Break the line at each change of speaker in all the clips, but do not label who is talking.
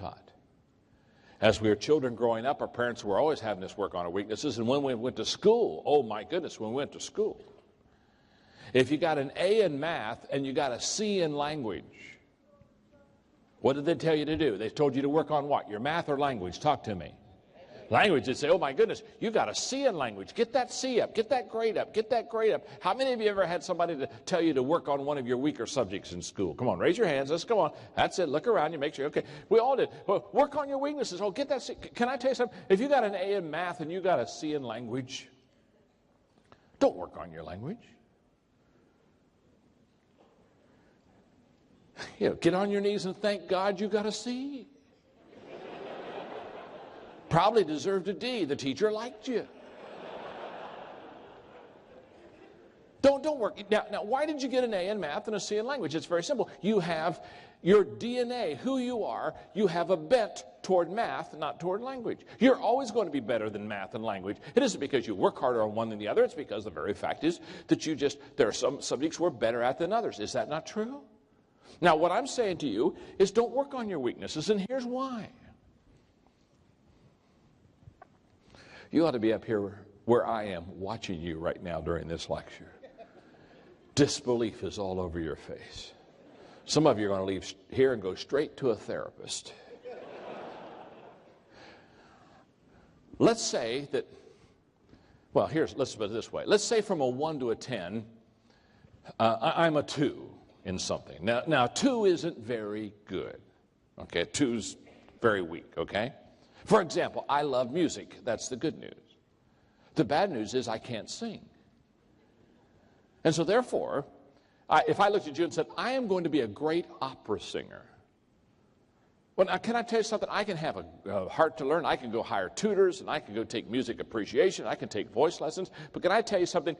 taught. As we were children growing up, our parents were always having us work on our weaknesses. And when we went to school, oh my goodness, when we went to school, if you got an A in math and you got a C in language, what did they tell you to do? They told you to work on what? Your math or language? Talk to me. Language, they'd say, oh my goodness, you got a C in language. Get that C up. Get that grade up. Get that grade up. How many of you ever had somebody to tell you to work on one of your weaker subjects in school? Come on, raise your hands. Let's go on. That's it. Look around you. Make sure. Okay, we all did. Well, work on your weaknesses. Oh, get that C. Can I tell you something? If you got an A in math and you got a C in language, don't work on your language. Get on your knees and thank God you got a C. Probably deserved a D. The teacher liked you. Don't work. Now, why did you get an A in math and a C in language? It's very simple. You have your DNA, who you are. You have a bent toward math, not toward language. You're always going to be better than math and language. It isn't because you work harder on one than the other. It's because the very fact is that there are some subjects we're better at than others. Is that not true? Now, what I'm saying to you is don't work on your weaknesses, and here's why. You ought to be up here where I am watching you right now during this lecture. Disbelief is all over your face. Some of you are going to leave here and go straight to a therapist. Let's say that, well, let's put it this way. Let's say from a 1 to a 10, I'm a 2 in something. Now 2 isn't very good. Okay, 2's very weak, okay? For example, I love music. That's the good news. The bad news is I can't sing. And so therefore, if I looked at you and said, I am going to be a great opera singer. Well, now, can I tell you something? I can have a heart to learn. I can go hire tutors, and I can go take music appreciation. I can take voice lessons. But can I tell you something?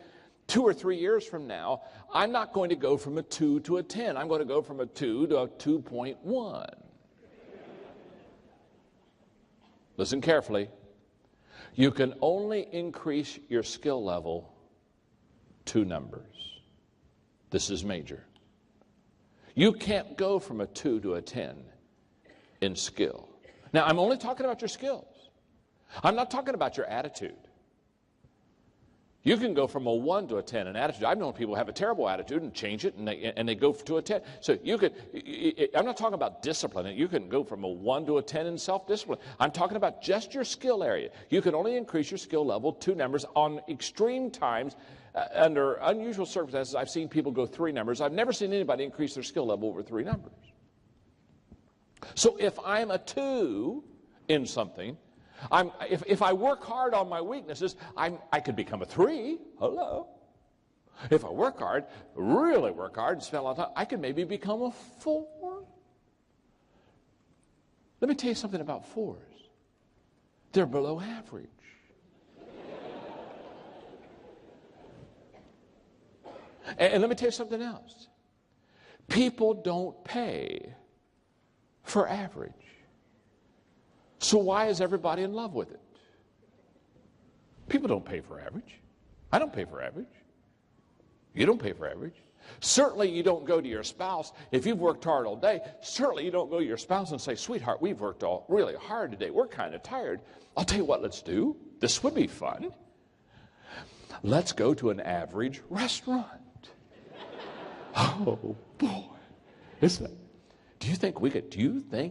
2 or 3 years from now, I'm not going to go from a 2 to a 10. I'm going to go from a 2 to a 2.1. Listen carefully. You can only increase your skill level 2 numbers. This is major. You can't go from a 2 to a 10 in skill. Now, I'm only talking about your skills. I'm not talking about your attitude. You can go from a 1 to a 10 in attitude. I've known people have a terrible attitude and change it, and they go to a 10. So I'm not talking about discipline. You can go from a 1 to a 10 in self-discipline. I'm talking about just your skill area. You can only increase your skill level 2 numbers on extreme times. Under unusual circumstances, I've seen people go 3 numbers. I've never seen anybody increase their skill level over 3 numbers. So if I'm a 2 in something, if I work hard on my weaknesses, I could become a 3. Hello. If I work hard, really work hard, and spend a lot of time, I could maybe become a 4. Let me tell you something about 4s. They're below average. And let me tell you something else. People don't pay for average. So why is everybody in love with it? People don't pay for average. I don't pay for average. You don't pay for average. Certainly you don't go to your spouse, if you've worked hard all day, certainly you don't go to your spouse and say, sweetheart, we've worked really hard today. We're kind of tired. I'll tell you what, let's do. This would be fun. Let's go to an average restaurant. Oh, boy. Do you think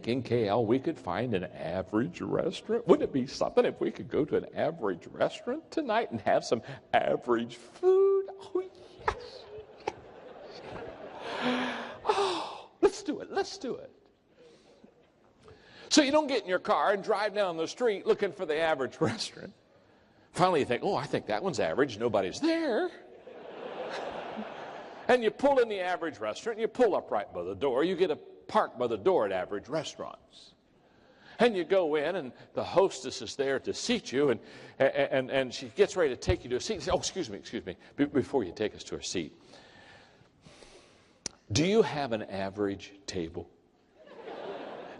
in KL we could find an average restaurant? Wouldn't it be something if we could go to an average restaurant tonight and have some average food? Oh, yes. Oh, let's do it. Let's do it. So you don't get in your car and drive down the street looking for the average restaurant. Finally you think, oh, I think that one's average. Nobody's there. And you pull in the average restaurant, and you pull up right by the door. You get a park by the door at average restaurants. And you go in, and the hostess is there to seat you, and she gets ready to take you to a seat. Oh, excuse me, before you take us to a seat. Do you have an average table?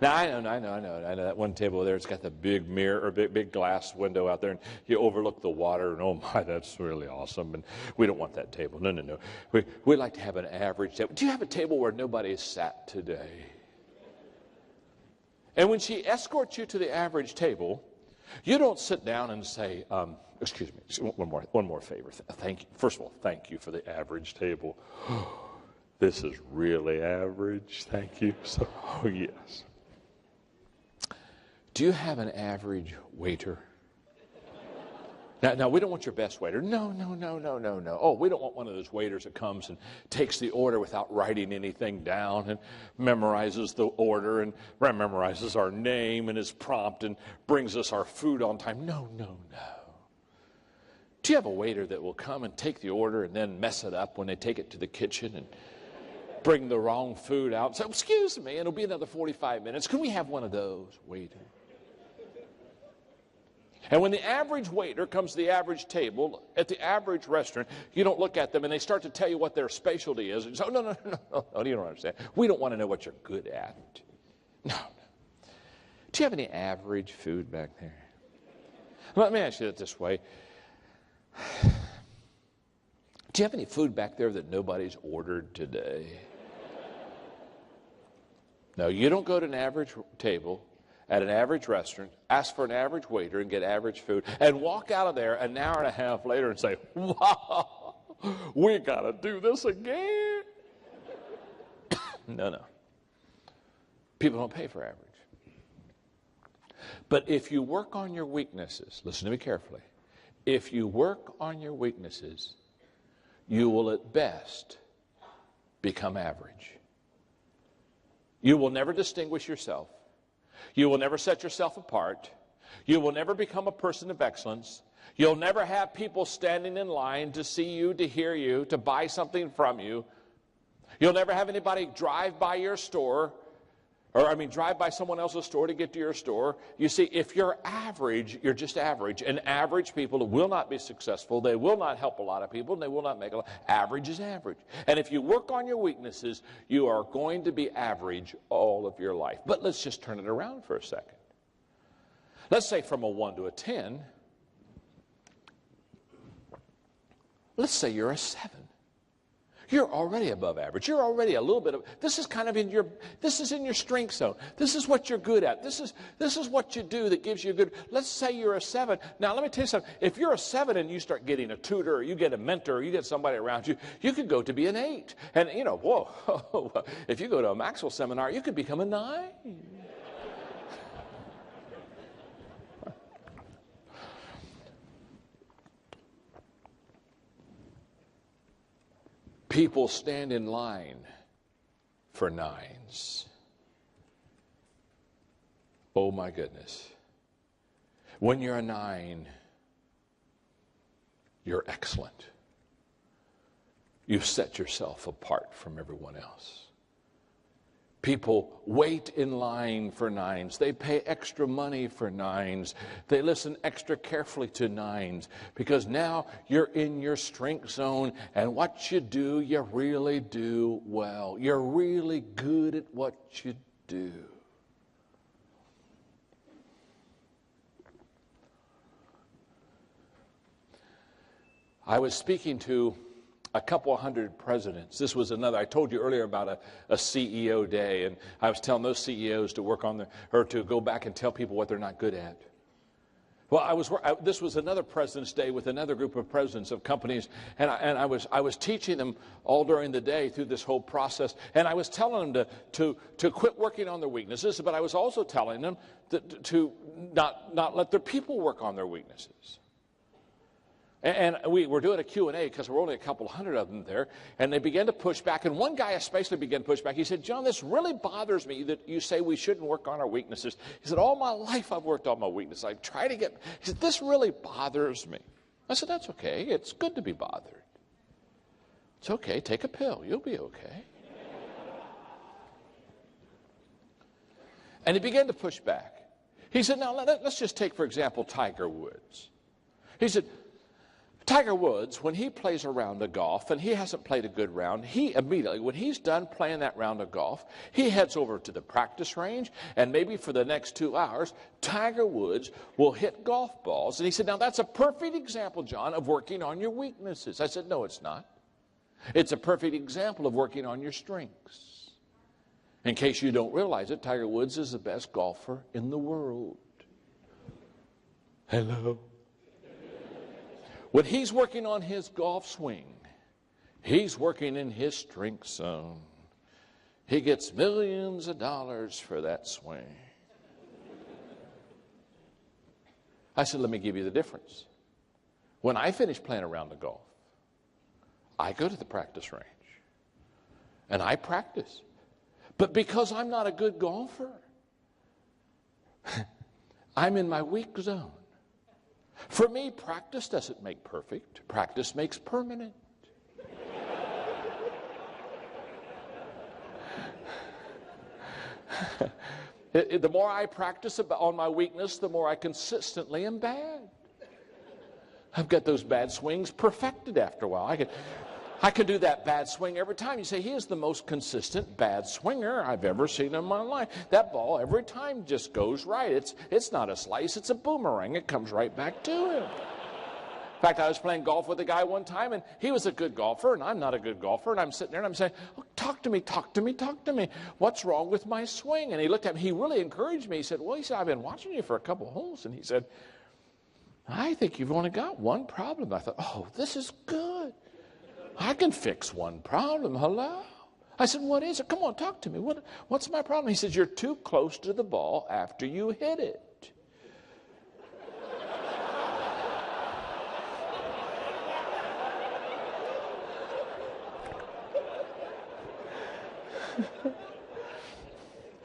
Now, I know. That one table there, it's got the big mirror, or big glass window out there, and you overlook the water, and oh my, that's really awesome, and we don't want that table. No. We like to have an average table. Do you have a table where nobody has sat today? And when she escorts you to the average table, you don't sit down and say, excuse me, one more favor. Thank you. First of all, thank you for the average table. This is really average. Thank you. So, oh, yes. Do you have an average waiter? Now, we don't want your best waiter. No. Oh, we don't want one of those waiters that comes and takes the order without writing anything down and memorizes the order and memorizes our name and is prompt and brings us our food on time. No. Do you have a waiter that will come and take the order and then mess it up when they take it to the kitchen and bring the wrong food out and say, excuse me, and it'll be another 45 minutes. Can we have one of those, waiter? And when the average waiter comes to the average table at the average restaurant, you don't look at them and they start to tell you what their specialty is. And you say, no, you don't understand. We don't want to know what you're good at. No. Do you have any average food back there? Let me ask you it this way. Do you have any food back there that nobody's ordered today? No, you don't go to an average table at an average restaurant, ask for an average waiter and get average food, and walk out of there an hour and a half later and say, wow, we got to do this again. No. People don't pay for average. But if you work on your weaknesses, listen to me carefully, if you work on your weaknesses, you will at best become average. You will never distinguish yourself. You will never set yourself apart. You will never become a person of excellence. You'll never have people standing in line to see you, to hear you, to buy something from you. You'll never have anybody drive by your store, drive by someone else's store to get to your store. You see, if you're average, you're just average. And average people will not be successful. They will not help a lot of people, and they will not make a lot. Average is average. And if you work on your weaknesses, you are going to be average all of your life. But let's just turn it around for a second. Let's say from a 1 to a 10, let's say you're a 7. You're already above average. You're already a little bit of, this is in your strength zone. This is what you're good at. This is what you do that gives you a good, let's say you're a 7. Now, let me tell you something. If you're a 7 and you start getting a tutor, or you get a mentor, or you get somebody around you, you could go to be an 8. And, if you go to a Maxwell seminar, you could become a 9. People stand in line for 9s. Oh my goodness. When you're a 9, you're excellent. You've set yourself apart from everyone else. People wait in line for 9s. They pay extra money for 9s. They listen extra carefully to 9s because now you're in your strength zone, and what you do, you really do well. You're really good at what you do. I was speaking to a couple hundred presidents. This was another, I told you earlier about a CEO day, and I was telling those CEOs to work on to go back and tell people what they're not good at. Well, this was another President's Day with another group of presidents of companies, and I was teaching them all during the day through this whole process, and I was telling them to quit working on their weaknesses, but I was also telling them to not let their people work on their weaknesses. And we were doing a Q&A because there were only a couple hundred of them there. And they began to push back. And one guy especially began to push back. He said, John, this really bothers me that you say we shouldn't work on our weaknesses. He said, all my life I've worked on my weaknesses. I try to get... He said, this really bothers me. I said, that's okay. It's good to be bothered. It's okay. Take a pill. You'll be okay. And he began to push back. He said, now let's just take, for example, Tiger Woods. He said, Tiger Woods, when he plays a round of golf and he hasn't played a good round, he immediately, when he's done playing that round of golf, he heads over to the practice range, and maybe for the next 2 hours, Tiger Woods will hit golf balls. And he said, now that's a perfect example, John, of working on your weaknesses. I said, no, it's not. It's a perfect example of working on your strengths. In case you don't realize it, Tiger Woods is the best golfer in the world. Hello. When he's working on his golf swing, he's working in his strength zone. He gets millions of dollars for that swing. I said, let me give you the difference. When I finish playing around the golf, I go to the practice range and I practice. But because I'm not a good golfer, I'm in my weak zone. For me, practice doesn't make perfect. Practice makes permanent. The more I practice on my weakness, the more I consistently am bad. I've got those bad swings perfected after a while. I can do that bad swing every time. You say, he is the most consistent bad swinger I've ever seen in my life. That ball every time just goes right. It's not a slice, it's a boomerang. It comes right back to him. In fact, I was playing golf with a guy one time, and he was a good golfer, and I'm not a good golfer, and I'm sitting there, and I'm saying, oh, talk to me, talk to me, talk to me. What's wrong with my swing? And he looked at me. He really encouraged me. He said, I've been watching you for a couple of holes. And he said, I think you've only got one problem. I thought, oh, this is good. I can fix one problem. Hello? I said, what is it? Come on, talk to me. What's my problem? He said, you're too close to the ball after you hit it.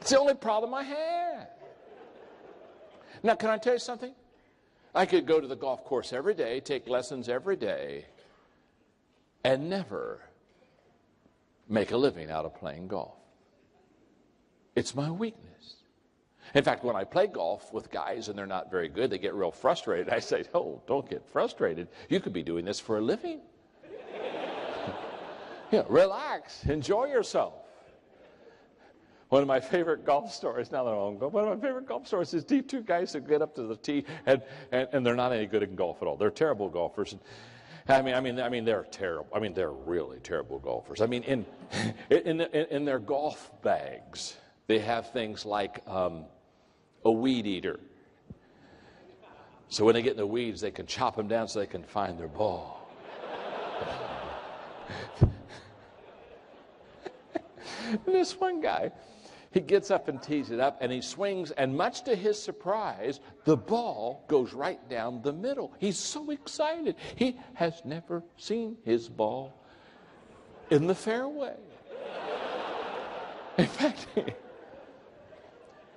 It's the only problem I had. Now, can I tell you something? I could go to the golf course every day, take lessons every day, and never make a living out of playing golf. It's my weakness. In fact, when I play golf with guys and they're not very good, they get real frustrated. I say, oh, don't get frustrated. You could be doing this for a living. Relax. Enjoy yourself. One of my favorite golf stories, now that I'm on golf, one of my favorite golf stories is these two guys that get up to the tee and they're not any good in golf at all. They're terrible golfers. I mean, they're terrible. I mean, they're really terrible golfers. I mean, in their golf bags, they have things like a weed eater. So when they get in the weeds, they can chop them down so they can find their ball. This one guy, he gets up and tees it up, and he swings, and much to his surprise, the ball goes right down the middle. He's so excited. He has never seen his ball in the fairway. In fact,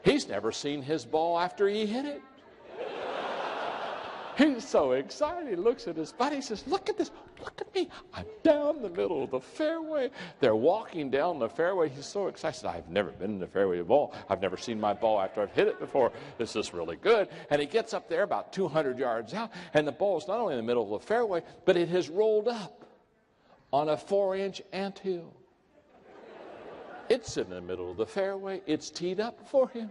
he's never seen his ball after he hit it. He's so excited. He looks at his buddy. He says, look at this. Look at me. I'm down the middle of the fairway. They're walking down the fairway. He's so excited. I've never been in the fairway ball. I've never seen my ball after I've hit it before. This is really good. And he gets up there about 200 yards out, and the ball's not only in the middle of the fairway, but it has rolled up on a 4-inch anthill. It's in the middle of the fairway. It's teed up for him.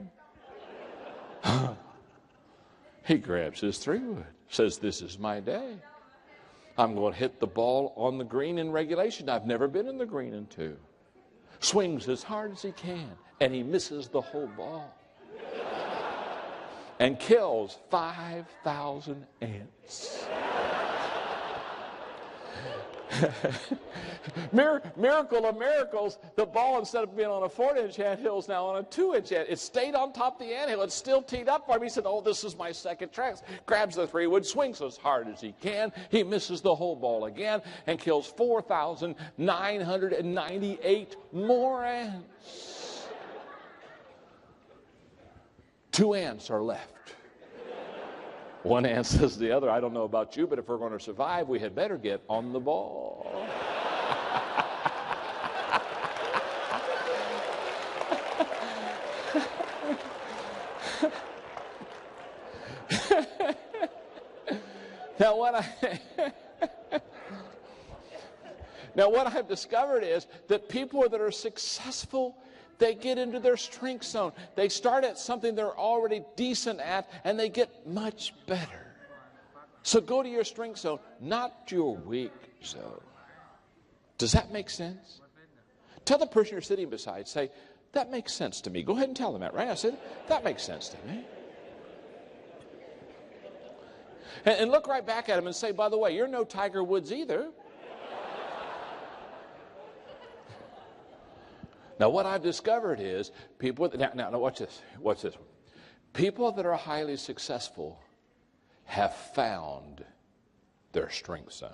He grabs his 3-wood, says, this is my day. I'm going to hit the ball on the green in regulation. I've never been in the green in 2. Swings as hard as he can, and he misses the whole ball. And kills 5,000 ants. Miracle of miracles, the ball, instead of being on a 4-inch anthill, is now on a 2-inch anthill. It stayed on top of the anthill. It's still teed up for him. He said, oh, this is my second chance. Grabs the 3-wood, swings as hard as he can. He misses the whole ball again and kills 4,998 more ants. 2 ants are left. One ant says to the other, I don't know about you, but if we're going to survive, we had better get on the ball. Now what I've discovered is that people that are successful, they get into their strength zone. They start at something they're already decent at, and they get much better. So go to your strength zone, not your weak zone. Does that make sense? Tell the person you're sitting beside, say, that makes sense to me. Go ahead and tell them that, right? I said, that makes sense to me. And look right back at them and say, by the way, you're no Tiger Woods either. Now, what I've discovered is people, now watch this. Watch this. People that are highly successful have found their strength zone.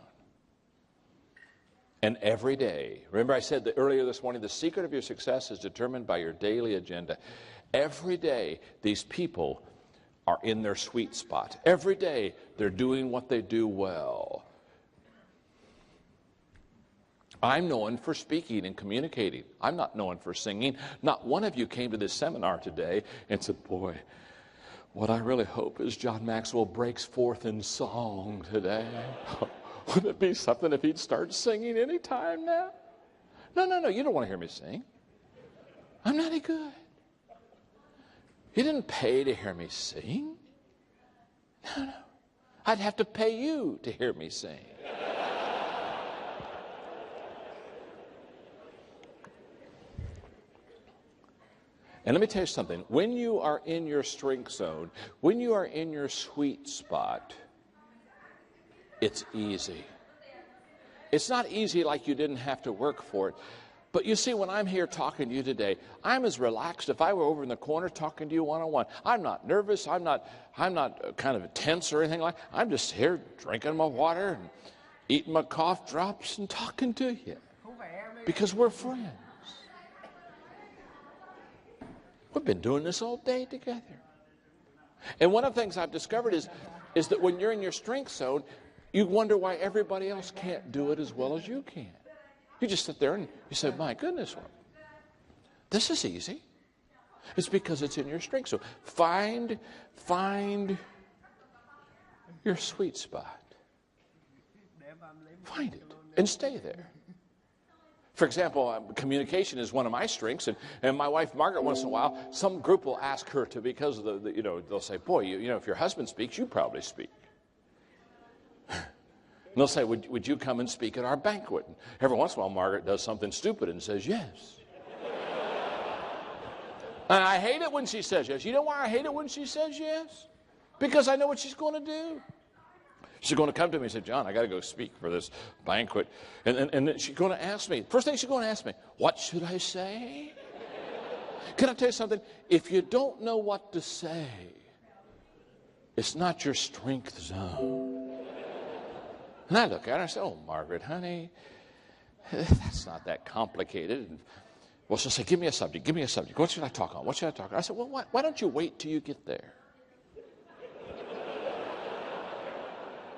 And every day, remember I said that earlier this morning, the secret of your success is determined by your daily agenda. Every day, these people are in their sweet spot. Every day, they're doing what they do well. I'm known for speaking and communicating. I'm not known for singing. Not one of you came to this seminar today and said, boy, what I really hope is John Maxwell breaks forth in song today. Wouldn't it be something if he'd start singing any time now? No, you don't want to hear me sing. I'm not any good. You didn't pay to hear me sing. No. I'd have to pay you to hear me sing. And let me tell you something. When you are in your strength zone, when you are in your sweet spot, it's easy. It's not easy like you didn't have to work for it. But you see, when I'm here talking to you today, I'm as relaxed if I were over in the corner talking to you one-on-one. I'm not nervous. I'm not kind of tense or anything like that. I'm just here drinking my water and eating my cough drops and talking to you because we're friends. We've been doing this all day together. And one of the things I've discovered is that when you're in your strength zone, you wonder why everybody else can't do it as well as you can. You just sit there and you say, my goodness, this is easy. It's because it's in your strength zone. Find your sweet spot. Find it and stay there. For example, communication is one of my strengths, and my wife Margaret, once in a while, some group will ask her to, because of the they'll say, boy, you know, if your husband speaks, you probably speak. And they'll say, would you come and speak at our banquet? And every once in a while, Margaret does something stupid and says yes. And I hate it when she says yes. You know why I hate it when she says yes? Because I know what she's going to do. She's going to come to me and say, John, I got to go speak for this banquet. And then she's going to ask me, first thing she's going to ask me, what should I say? Can I tell you something? If you don't know what to say, it's not your strength zone. And I look at her and I say, oh, Margaret, honey, that's not that complicated. And, well, she'll say, give me a subject. What should I talk on? What should I talk on? I said, well, why don't you wait till you get there?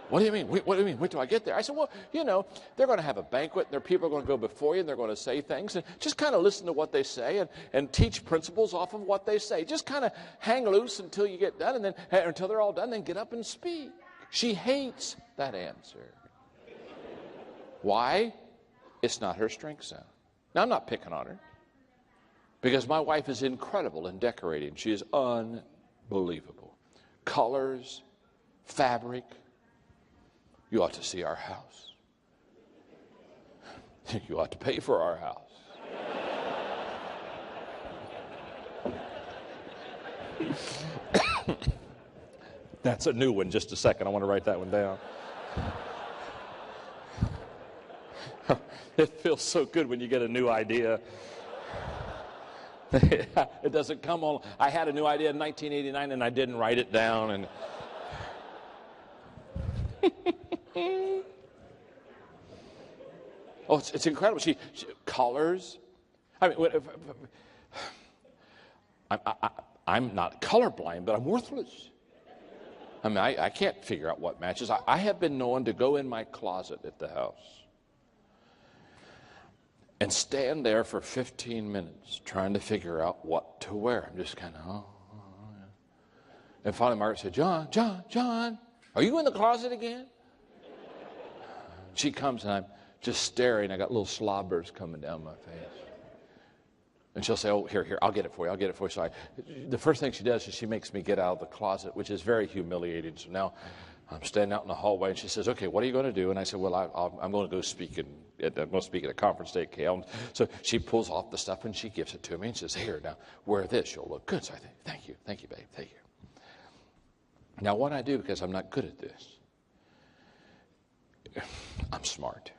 What do you mean? What do you mean? Wait till I get there? I said, well, you know, they're going to have a banquet, and there are people going to go before you, and they're going to say things, and just kind of listen to what they say and teach principles off of what they say. Just kind of hang loose until you get done, and then until they're all done, then get up and speak. She hates that answer. Why? It's not her strength zone. Now, I'm not picking on her, because my wife is incredible in decorating. She is unbelievable. Colors, fabric. You ought to see our house. You ought to pay for our house. That's a new one. Just a second. I want to write that one down. It feels so good when you get a new idea. It doesn't come on. I had a new idea in 1989 and I didn't write it down. And oh, it's incredible. She colors. I mean, I'm not colorblind, but I'm worthless. I mean, I can't figure out what matches. I have been known to go in my closet at the house and stand there for 15 minutes trying to figure out what to wear. I'm just kind of, yeah. And finally Margaret said, John, are you in the closet again? She comes and I'm just staring. I got little slobbers coming down my face. And she'll say, oh, here, I'll get it for you. So the first thing she does is she makes me get out of the closet, which is very humiliating. So now I'm standing out in the hallway, and she says, okay, what are you going to do? And I said, well, I'm going to go speak I'm going to speak at a conference today at KL. So she pulls off the stuff, and she gives it to me, and says, here, now, wear this. You'll look good. So I think, thank you, babe, thank you. Now, what I do, because I'm not good at this, I'm smart.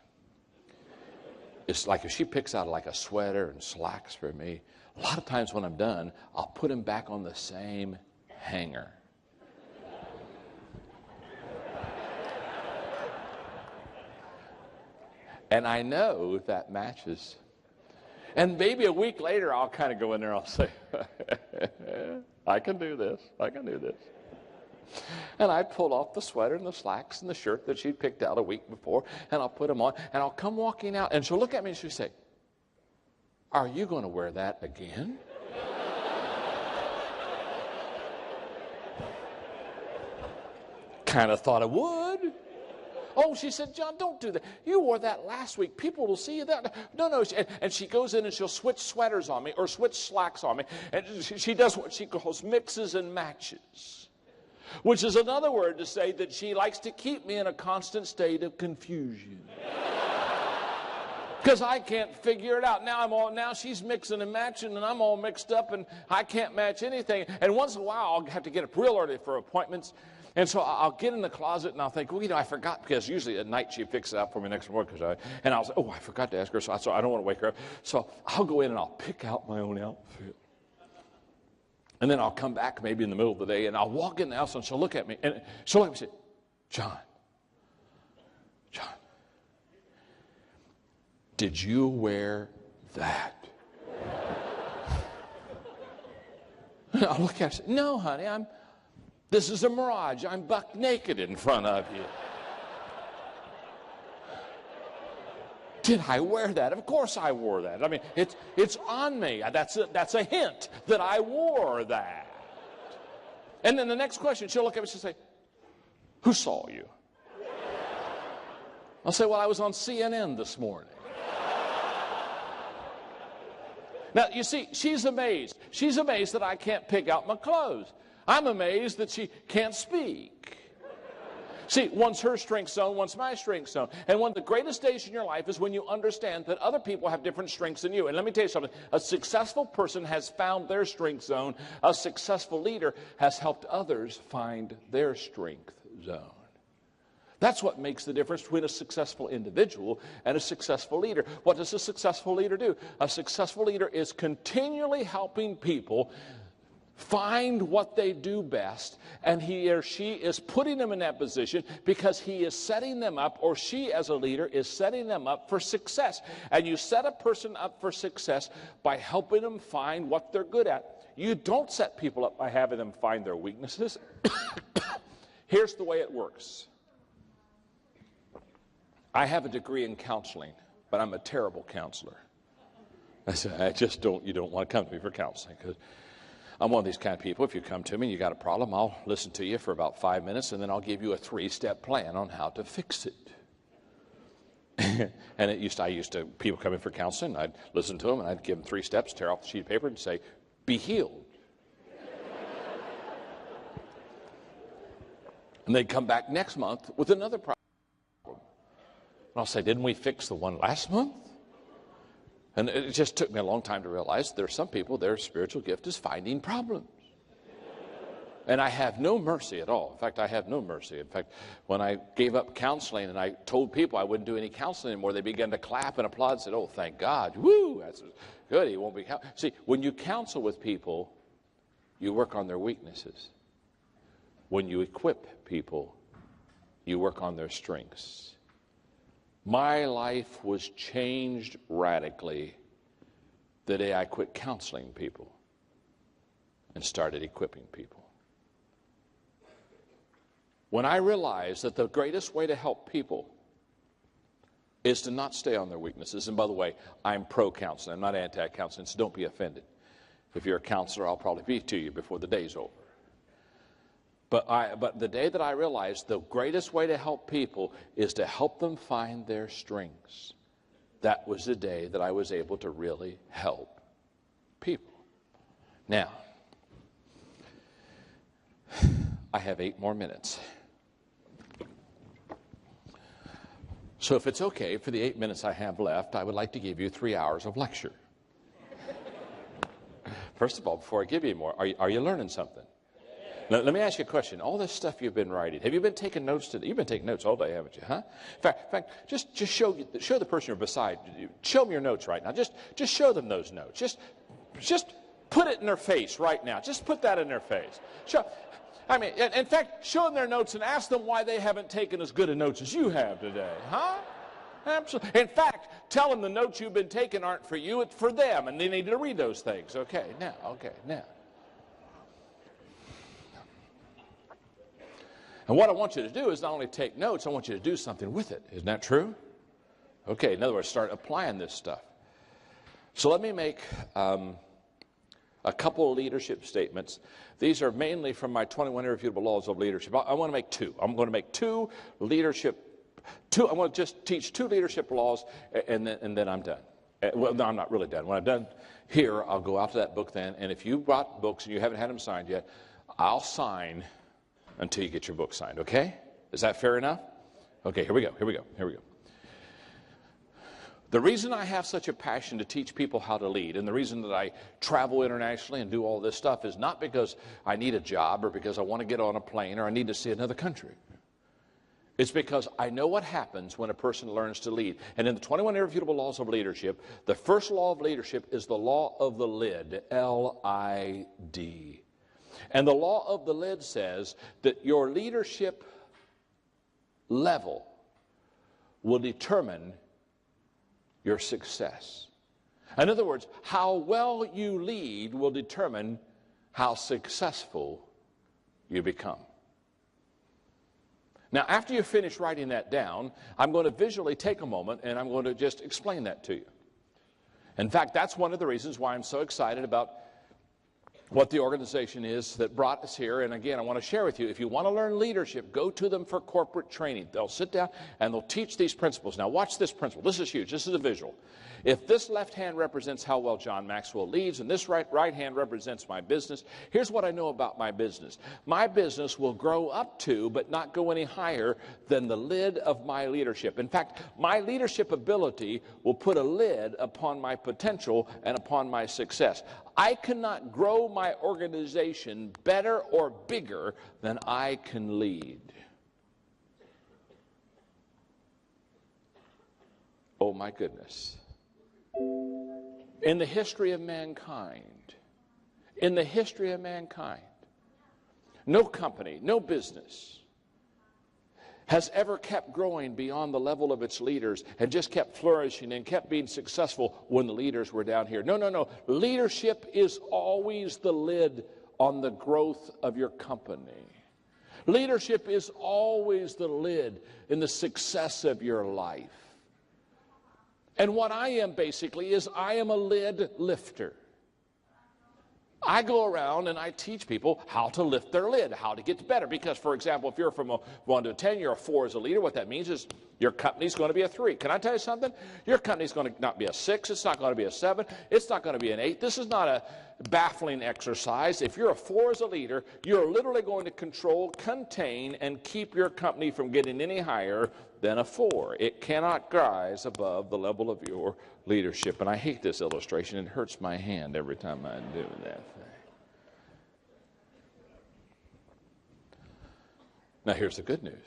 It's like if she picks out like a sweater and slacks for me, a lot of times when I'm done, I'll put them back on the same hanger. And I know that matches. And maybe a week later, I'll kind of go in there and I'll say, I can do this. I can do this. And I pull off the sweater and the slacks and the shirt that she'd picked out a week before, and I'll put them on, and I'll come walking out, and she'll look at me and she'll say, are you going to wear that again? Kind of thought I would. Oh, she said, John, don't do that. You wore that last week. People will see you that. No. And she goes in and she'll switch sweaters on me or switch slacks on me. And she does what she calls mixes and matches, which is another word to say that she likes to keep me in a constant state of confusion. Because I can't figure it out. Now she's mixing and matching, and I'm all mixed up, and I can't match anything. And once in a while, I'll have to get up real early for appointments. And so I'll get in the closet and I'll think, well, I forgot, because usually at night she fixes it out for me next morning. And I'll say, oh, I forgot to ask her, so I don't want to wake her up. So I'll go in and I'll pick out my own outfit. And then I'll come back maybe in the middle of the day, and I'll walk in the house, and she'll look at me. And she'll look at me and say, John, did you wear that? And I'll look at her and say, no, honey, this is a mirage. I'm buck naked in front of you. Did I wear that? Of course I wore that. I mean, it's on me. That's a hint that I wore that. And then the next question, she'll look at me and say, who saw you? I'll say, well, I was on CNN this morning. Now, you see, she's amazed. She's amazed that I can't pick out my clothes. I'm amazed that she can't speak. See, one's her strength zone, one's my strength zone. And one of the greatest days in your life is when you understand that other people have different strengths than you. And let me tell you something. A successful person has found their strength zone. A successful leader has helped others find their strength zone. That's what makes the difference between a successful individual and a successful leader. What does a successful leader do? A successful leader is continually helping people find what they do best, and he or she is putting them in that position because he is setting them up, or she as a leader is setting them up for success. And you set a person up for success by helping them find what they're good at. You don't set people up by having them find their weaknesses. Here's the way it works. I have a degree in counseling, but I'm a terrible counselor. I said, you don't want to come to me for counseling, because I'm one of these kind of people. If you come to me and you got a problem, I'll listen to you for about 5 minutes, and then I'll give you a 3-step plan on how to fix it. And I used to, people come in for counseling, I'd listen to them, and I'd give them 3 steps, tear off the sheet of paper, and say, be healed. And they'd come back next month with another problem. And I'll say, didn't we fix the one last month? And it just took me a long time to realize there are some people, their spiritual gift is finding problems. And I have no mercy at all. In fact, I have no mercy. In fact, when I gave up counseling and I told people I wouldn't do any counseling anymore, they began to clap and applaud and said, oh, thank God. Woo, that's good. He won't be See, when you counsel with people, you work on their weaknesses. When you equip people, you work on their strengths. My life was changed radically the day I quit counseling people and started equipping people. When I realized that the greatest way to help people is to not stay on their weaknesses. And by the way, I'm pro-counseling. I'm not anti-counseling, so don't be offended. If you're a counselor, I'll probably be to you before the day's over. But the day that I realized the greatest way to help people is to help them find their strengths, that was the day that I was able to really help people. Now, I have 8 more minutes. So if it's okay, for the 8 minutes I have left, I would like to give you 3 hours of lecture. First of all, before I give you more, are you learning something? Now, let me ask you a question. All this stuff you've been writing, have you been taking notes today? You've been taking notes all day, haven't you, huh? In fact, just show the person you're beside you. Show them your notes right now. Just show them those notes. Just put it in their face right now. Just put that in their face. In fact, show them their notes and ask them why they haven't taken as good a notes as you have today, huh? Absolutely. In fact, tell them the notes you've been taking aren't for you, it's for them, and they need to read those things. Okay, now. And what I want you to do is not only take notes, I want you to do something with it. Isn't that true? Okay, in other words, start applying this stuff. So let me make a couple of leadership statements. These are mainly from my 21 Irrefutable Laws of Leadership. I want to make two. I'm going to make I want to just teach 2 leadership laws, and then I'm done. Well, no, I'm not really done. When I'm done here, I'll go out to that book then, and if you brought books and you haven't had them signed yet, I'll sign until you get your book signed, okay? Is that fair enough? Okay, here we go. The reason I have such a passion to teach people how to lead, and the reason that I travel internationally and do all this stuff, is not because I need a job or because I want to get on a plane or I need to see another country. It's because I know what happens when a person learns to lead. And in the 21 Irrefutable Laws of Leadership, the first law of leadership is the law of the lid, L-I-D. And the law of the lid says that your leadership level will determine your success. In other words, how well you lead will determine how successful you become. Now, after you finish writing that down, I'm going to visually take a moment and I'm going to just explain that to you. In fact, that's one of the reasons why I'm so excited about what the organization is that brought us here. And again, I want to share with you, if you want to learn leadership, go to them for corporate training. They'll sit down and they'll teach these principles. Now watch this principle. This is huge. This is a visual. If this left hand represents how well John Maxwell leads and this right hand represents my business, here's what I know about my business. My business will grow up to, but not go any higher than the lid of my leadership. In fact, my leadership ability will put a lid upon my potential and upon my success. I cannot grow my organization better or bigger than I can lead. Oh my goodness. In the history of mankind, no company, no business has ever kept growing beyond the level of its leaders and just kept flourishing and kept being successful when the leaders were down here. No. Leadership is always the lid on the growth of your company. Leadership is always the lid in the success of your life. And what I am basically is I am a lid lifter. I go around and I teach people how to lift their lid, how to get better. Because, for example, if you're from a 1 to 10, you're a 4 as a leader, what that means is your company's going to be a 3. Can I tell you something? Your company's going to not be a 6. It's not going to be a 7. It's not going to be an 8. This is not a baffling exercise. If you're a 4 as a leader, you're literally going to control, contain, and keep your company from getting any higher than a 4. It cannot rise above the level of your leadership. And I hate this illustration. It hurts my hand every time I do that thing. Now here's the good news.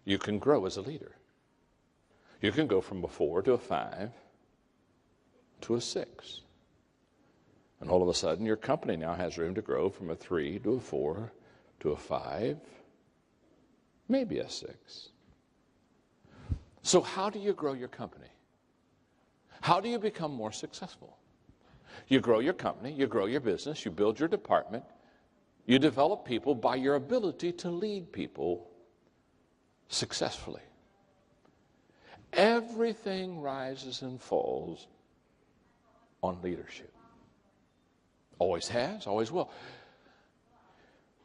You can grow as a leader. You can go from a 4 to a 5 to a 6. And all of a sudden your company now has room to grow from a 3 to a 4 to a 5, maybe a 6. So how do you grow your company? How do you become more successful? You grow your company, you grow your business, you build your department, you develop people by your ability to lead people successfully. Everything rises and falls on leadership. Always has, always will.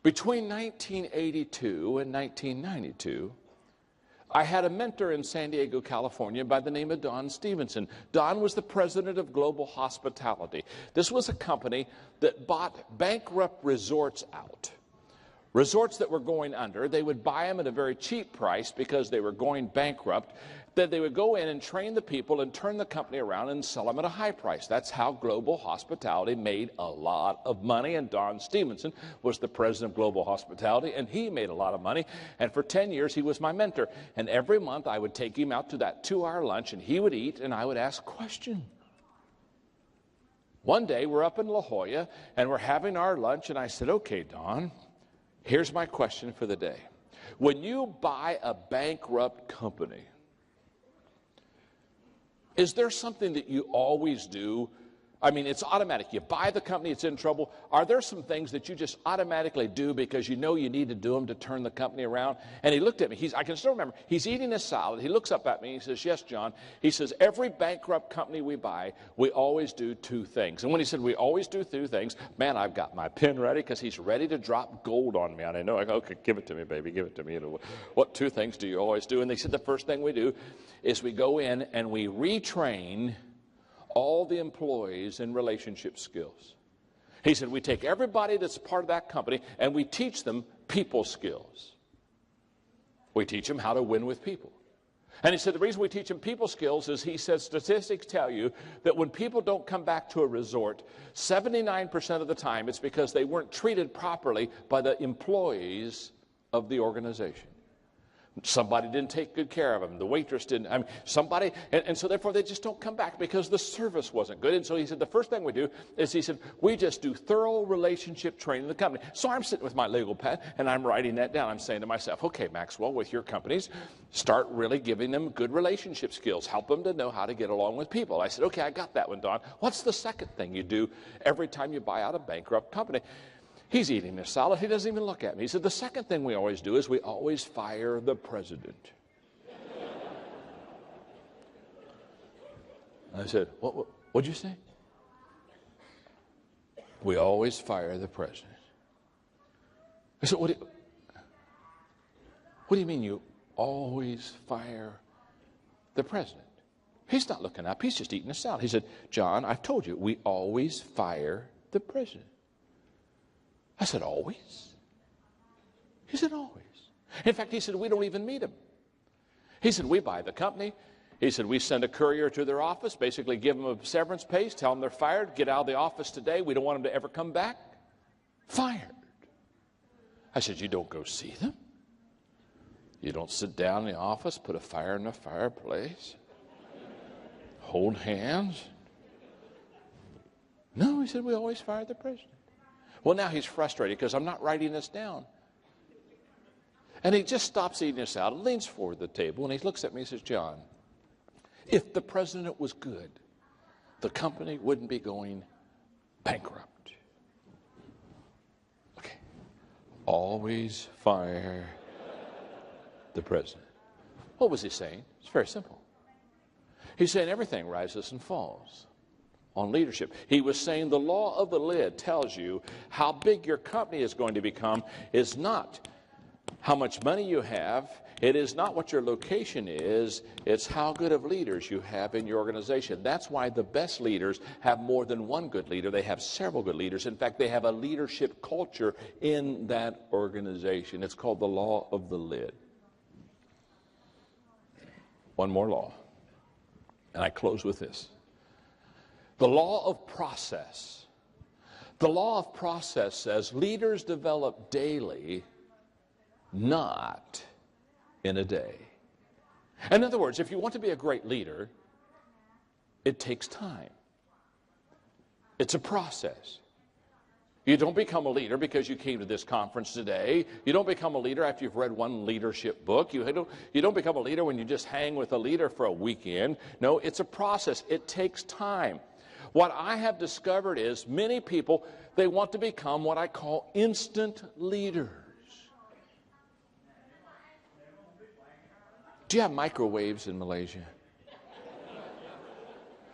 Between 1982 and 1992, I had a mentor in San Diego, California by the name of Don Stevenson. Don was the president of Global Hospitality. This was a company that bought bankrupt resorts out. resorts that were going under. They would buy them at a very cheap price because they were going bankrupt. Then they would go in and train the people and turn the company around and sell them at a high price. That's how Global Hospitality made a lot of money. And Don Stevenson was the president of Global Hospitality, and he made a lot of money. And for 10 years, he was my mentor. And every month, I would take him out to that 2-hour lunch, and he would eat, and I would ask questions. One day, we're up in La Jolla, and we're having our lunch, and I said, okay, Don, here's my question for the day. When you buy a bankrupt company, is there something that you always do? I mean, it's automatic. You buy the company, it's in trouble. Are there some things that you just automatically do because you know you need to do them to turn the company around? And he looked at me. I can still remember. He's eating his salad. He looks up at me. He says, yes, John. He says, every bankrupt company we buy, we always do 2 things. And when he said we always do 2 things, man, I've got my pen ready because he's ready to drop gold on me. And I know, I go, okay, give it to me, baby, give it to me. You know, what 2 things do you always do? And they said the first thing we do is we go in and we retrain all the employees in relationship skills. He said, we take everybody that's part of that company and we teach them people skills. We teach them how to win with people. And he said, the reason we teach them people skills is, he said, statistics tell you that when people don't come back to a resort, 79% of the time it's because they weren't treated properly by the employees of the organization. Somebody didn't take good care of them. The waitress didn't. I mean, somebody, and so therefore they just don't come back because the service wasn't good. And so he said, the first thing we do is, he said, we just do thorough relationship training in the company. So I'm sitting with my legal pad and I'm writing that down. I'm saying to myself, okay, Maxwell, with your companies, start really giving them good relationship skills. Help them to know how to get along with people. I said, okay, I got that one, Don. What's the second thing you do every time you buy out a bankrupt company? He's eating his salad. He doesn't even look at me. He said, the second thing we always do is we always fire the president. I said, what'd you say? We always fire the president. I said, what do you mean you always fire the president? He's not looking up. He's just eating his salad. He said, John, I've told you, we always fire the president. I said, always? He said, always. In fact, he said, we don't even meet him. He said, we buy the company. He said, we send a courier to their office, basically give them a severance pay, tell them they're fired, get out of the office today. We don't want them to ever come back. Fired. I said, you don't go see them? You don't sit down in the office, put a fire in the fireplace, hold hands? No, he said, we always fire the president. Well, now he's frustrated because I'm not writing this down. And he just stops eating his salad, leans forward to the table, and he looks at me and says, John, if the president was good, the company wouldn't be going bankrupt. Okay. Always fire the president. What was he saying? It's very simple. He's saying everything rises and falls on leadership. He was saying the law of the lid tells you how big your company is going to become is not how much money you have. It is not what your location is. It's how good of leaders you have in your organization. That's why the best leaders have more than one good leader. They have several good leaders. In fact, they have a leadership culture in that organization. It's called the law of the lid. One more law, and I close with this. The law of process. The law of process says leaders develop daily, not in a day. In other words, if you want to be a great leader, it takes time. It's a process. You don't become a leader because you came to this conference today. You don't become a leader after you've read one leadership book. You don't become a leader when you just hang with a leader for a weekend. No, it's a process. It takes time. What I have discovered is many people, they want to become what I call instant leaders. Do you have microwaves in Malaysia?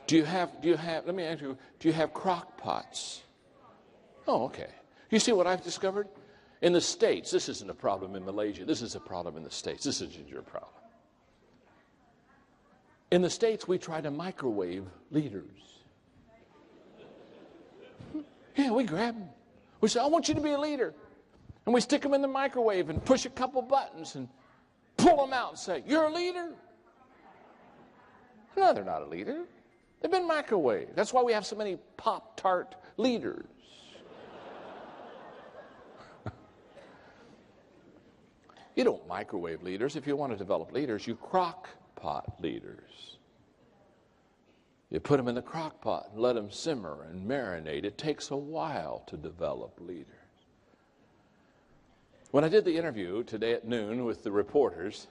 Do you have, let me ask you, do you have crock pots? Oh, okay. You see what I've discovered? In the States, this isn't a problem in Malaysia. This is a problem in the States. This isn't your problem. In the States, we try to microwave leaders. Yeah, we grab them. We say, I want you to be a leader. And we stick them in the microwave and push a couple buttons and pull them out and say, "You're a leader?" No, they're not a leader. They've been microwaved. That's why we have so many Pop-Tart leaders. You don't microwave leaders. If you want to develop leaders, you crock pot leaders. You put them in the crock pot and let them simmer and marinate. It takes a while to develop leaders. When I did the interview today at noon with the reporters,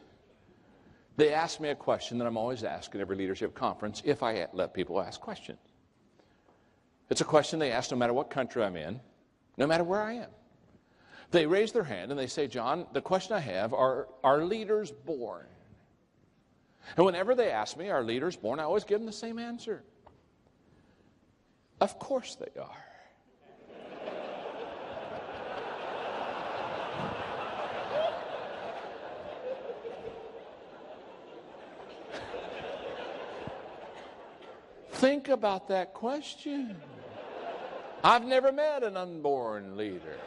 they asked me a question that I'm always asked at every leadership conference if I let people ask questions. It's a question they ask no matter what country I'm in, no matter where I am. They raise their hand and they say, "John, the question I have, are leaders born?" And whenever they ask me, "Are leaders born?" I always give them the same answer. Of course they are. Think about that question. I've never met an unborn leader.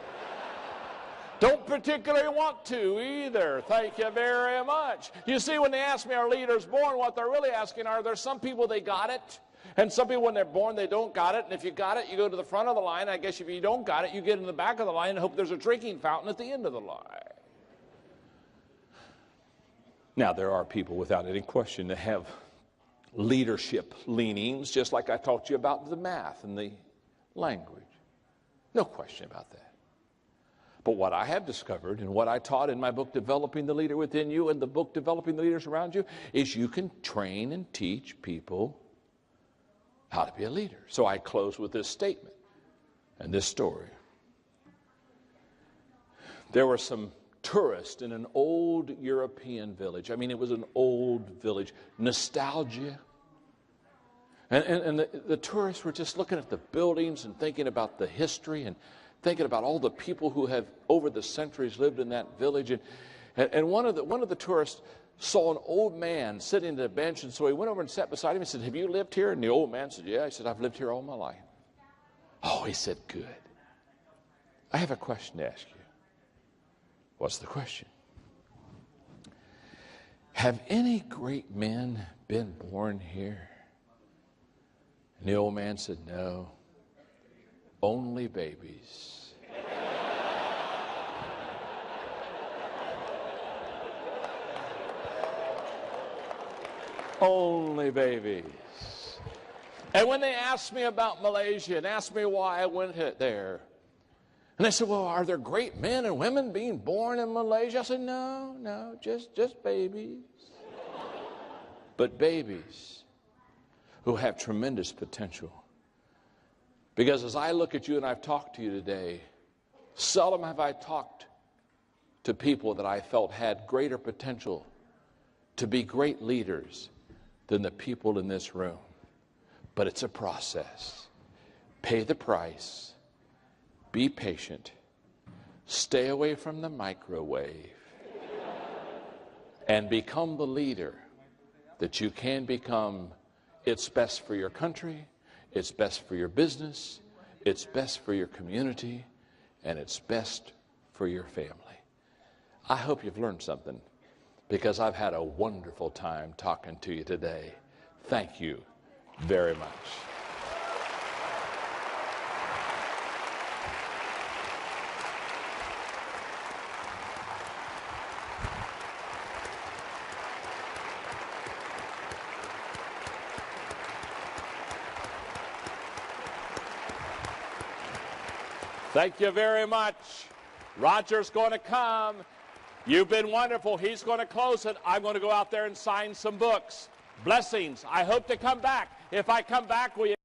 Don't particularly want to either. Thank you very much. You see, when they ask me, "Are leaders born?" what they're really asking are, there's some people they got it, and some people when they're born they don't got it, and if you got it, you go to the front of the line. I guess if you don't got it, you get in the back of the line and hope there's a drinking fountain at the end of the line. Now, there are people without any question that have leadership leanings, just like I talked to you about the math and the language. No question about that. But what I have discovered and what I taught in my book, Developing the Leader Within You, and the book, Developing the Leaders Around You, is you can train and teach people how to be a leader. So I close with this statement and this story. There were some tourists in an old European village. I mean, it was an old village. Nostalgia. And the tourists were just looking at the buildings and thinking about the history and thinking about all the people who have over the centuries lived in that village. And one of the tourists saw an old man sitting at a bench, and so he went over and sat beside him and said, "Have you lived here?" And the old man said, "Yeah." He said, "I've lived here all my life." Oh, he said, "Good. I have a question to ask you." What's the question? Have any great men been born here? And the old man said, "No, only babies." Only babies. And when they asked me about Malaysia and asked me why I went there, and they said, "Well, are there great men and women being born in Malaysia?" I said, No, just babies. But babies who have tremendous potential. Because as I look at you and I've talked to you today, seldom have I talked to people that I felt had greater potential to be great leaders than the people in this room. But it's a process. Pay the price. Be patient. Stay away from the microwave. And become the leader that you can become. It's best for your country. It's best for your business. It's best for your community. And it's best for your family. I hope you've learned something, because I've had a wonderful time talking to you today. Thank you very much. Thank you very much. Roger's going to come. You've been wonderful. He's going to close it. I'm going to go out there and sign some books. Blessings. I hope to come back. If I come back, will you